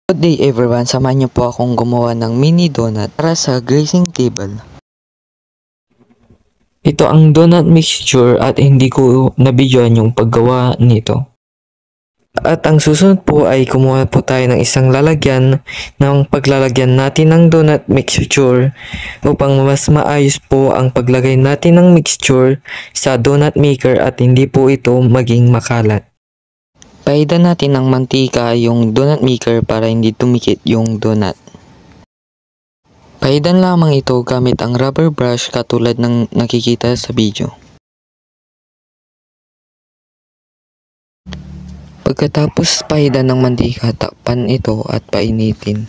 Good day everyone, samahan niyo po akong gumawa ng mini donut para sa grazing table. Ito ang donut mixture at hindi ko nabidyoan yung paggawa nito. At ang susunod po ay kumuha po tayo ng isang lalagyan ng paglalagyan natin ng donut mixture upang mas maayos po ang paglagay natin ng mixture sa donut maker at hindi po ito maging makalat. Paidan natin ng mantika yung donut maker para hindi tumikit yung donut. Paidan lamang ito gamit ang rubber brush katulad ng nakikita sa video. Pagkatapos paidan ng mantika, takpan ito at painitin.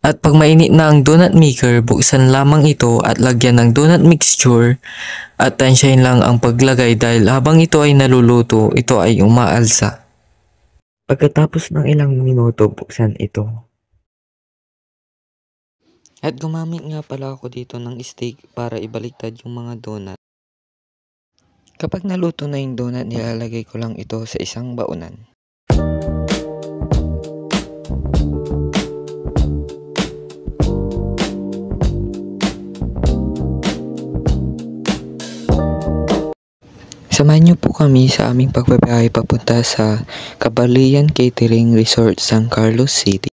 At pag mainit na ang donut maker, buksan lamang ito at lagyan ng donut mixture at tansyahin lang ang paglagay dahil habang ito ay naluluto, ito ay umaalsa. Pagkatapos ng ilang minuto, buksan ito. At gumamit nga pala ako dito ng stick para ibaliktad yung mga donut. Kapag naluto na yung donut, nilalagay ko lang ito sa isang baunan. Samahan niyo po kami sa aming pagbabiyahe papunta sa Cabalayan Catering Resort, San Carlos City.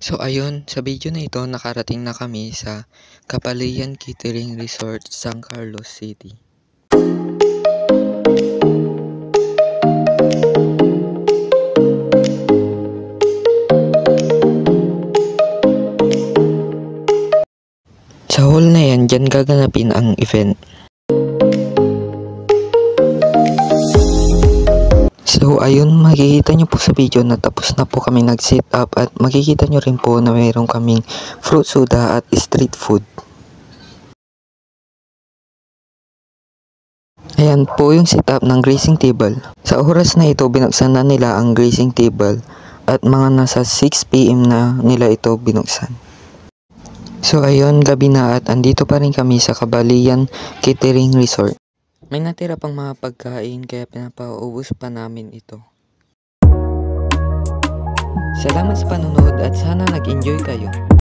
So ayun, sa video na ito nakarating na kami sa Kapalian Catering Resort, San Carlos City. Sa hall na yan, dyan gaganapin ang event. So ayun, makikita nyo po sa video na tapos na po kami nag-sit up at makikita nyo rin po na mayroon kaming fruit soda at street food. Ayan po yung setup ng grazing table. Sa oras na ito, binuksan na nila ang grazing table at mga nasa 6 PM na nila ito binuksan. So ayun, gabi na at andito pa rin kami sa Kapalian Catering Resort. May natira pang mga pagkain kaya pinapaubos pa namin ito. Salamat sa panonood at sana nag-enjoy kayo.